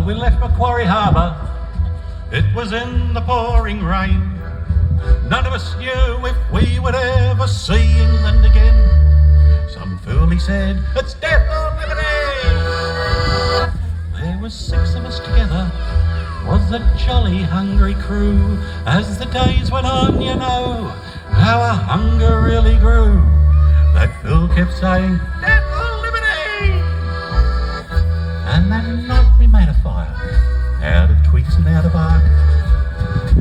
Well, we left Macquarie Harbour. It was in the pouring rain. None of us knew if we would ever see England again. Some fool, he said, it's death or liberty. There was 6 of us together, was a jolly hungry crew. As the days went on, you know, how our hunger really grew. That fool kept saying, death or liberty. And that night we made a fire, out of twigs and out of bark.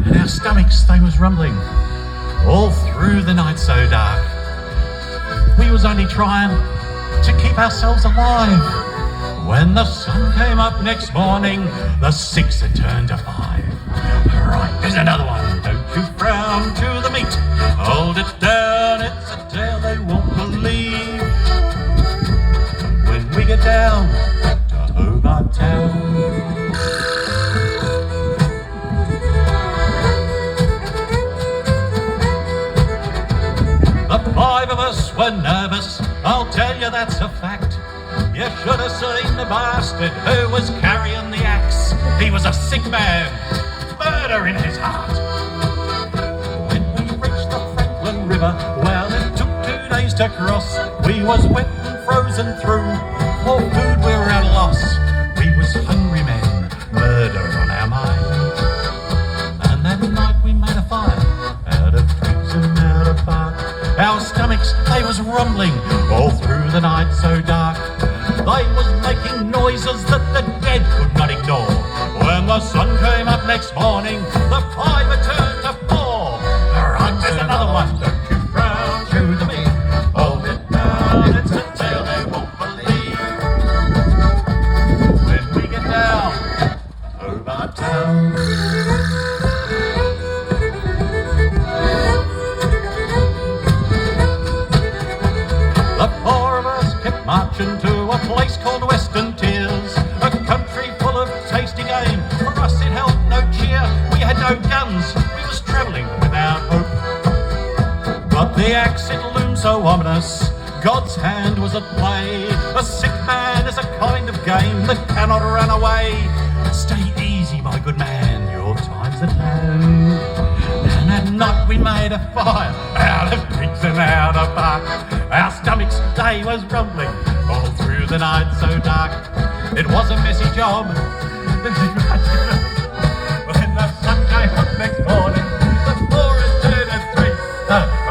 And our stomachs, they was rumbling, all through the night so dark. We was only trying to keep ourselves alive. When the sun came up next morning, the 6 had turned to 5. Right, there's another one. Don't you frown to the meat. Hold it down, it's a tale they won't believe. When we get down to Hobart Town. The 5 of us were nervous, I'll tell you that's a fact. You should have seen the bastard who was carrying the axe. He was a sick man, murder in his heart. When we reached the Franklin River, well, it took 2 days to cross. We was wet and frozen through, for food we were at a loss. We was hungry men, murder on our minds. And that night we made a fire, out of twigs and out of bark. Our stomachs, they was rumbling, all through the night so dark. They was making noises that the dead could not ignore. When the sun came up next morning, the 5 had turned to 4. Right, there's another one. Don't you frown to the meat. Hold it down, it's a tale they won't believe. When we get down to Hobart Town. The 4 of us kept marching to a place called Western Tears, a country full of tasty game. For us it held no cheer, we had no guns, we was travelling without hope. But the axe, it loomed so ominous, God's hand was at play. A sick man is a kind of game that cannot run away. Stay easy, my good man, your time's at hand. And at night we made a fire, out of twigs and out of bark. Our stomachs, they was rumbling, all through the night so dark. It was a messy job. When the sun came up next morning, the 4 had turned to 3.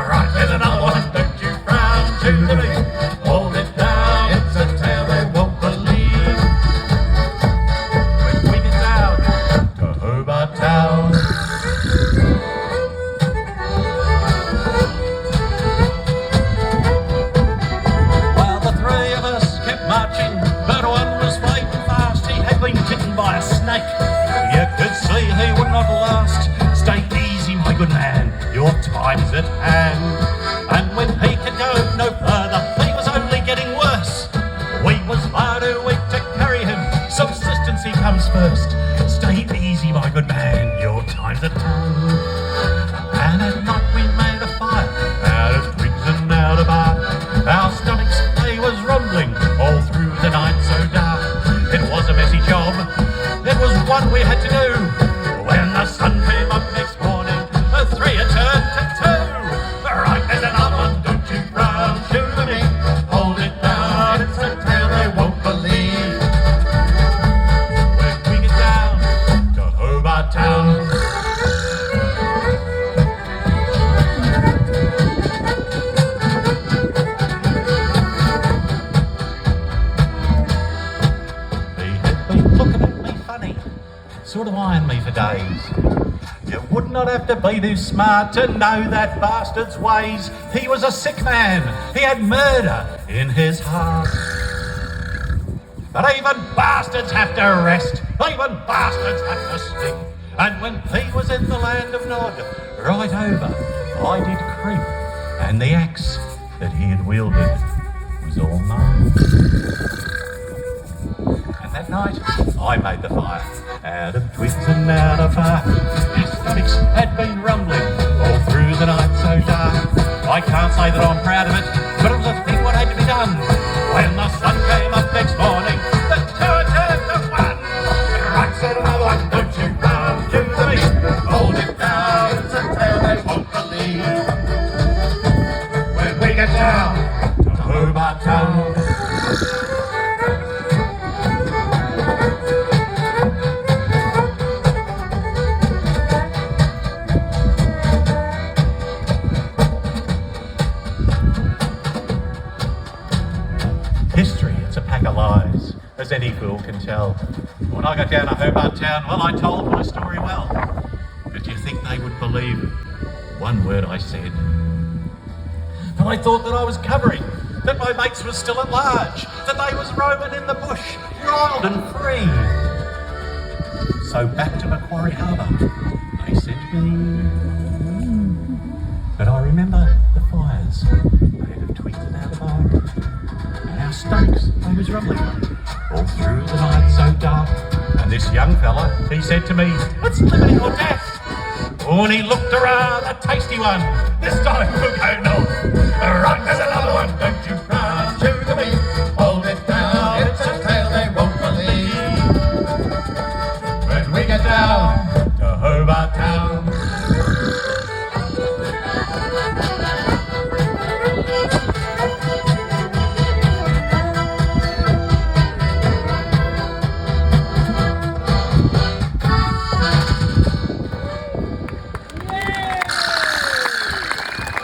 Right, there's another one. Don't you frown to the meat. Hold it down, it's a tale they won't believe. When we get down to Hobart Town. Well, the 3 of us kept marching, but one was fading fast. He had been bitten by a snake. You could see he would not last. Stay easy, my good man, your time's at hand. And when he could go no further, he was only getting worse. We was far too weak to carry him, subsistence he comes first. Stay easy, my good man, your time's at hand. And at night we made a fire, out of twigs and out of bark. Our stomachs, they was rumbling, all through the night so dark. It was a messy job, it was one we had to do. When the sun came up next morning, the 3 had turned to 2. Right, there's another one. Don't you frown, shoot the meat. Hold it down, it's a tale they won't believe. When we get down to Hobart Town. Sort of eyeing me for days. You would not have to be too smart to know that bastard's ways. He was a sick man. He had murder in his heart. But even bastards have to rest. Even bastards have to sleep. And when he was in the land of Nod, right over, I did creep. And the axe that he had wielded was all mine. And that night, I made the fire, out of twigs and out of bark. Our stomachs had been rumbling, all through the night so dark. I can't say that I'm proud of it, but it was a thing what had to be done. When the sun came up next morning, the 2 had turned to 1. Right, town, to Hobart Town. History, it's a pack of lies, as any fool can tell. When I got down to Hobart Town, well, I told my story well. But do you think they would believe one word I said? And I thought that I was covering, that my mates were still at large, that they was roaming in the bush, wild and free. So back to Macquarie Harbour, they sent me. But I remember the fires, they had twigs and out of bark. And our stakes, they was rumbling all through the night so dark. And this young fella, he said to me, "It's liberty or death." Oh, and he looked a rather tasty one. This time we'll go north. Right, there's another one. Don't you run to the meat.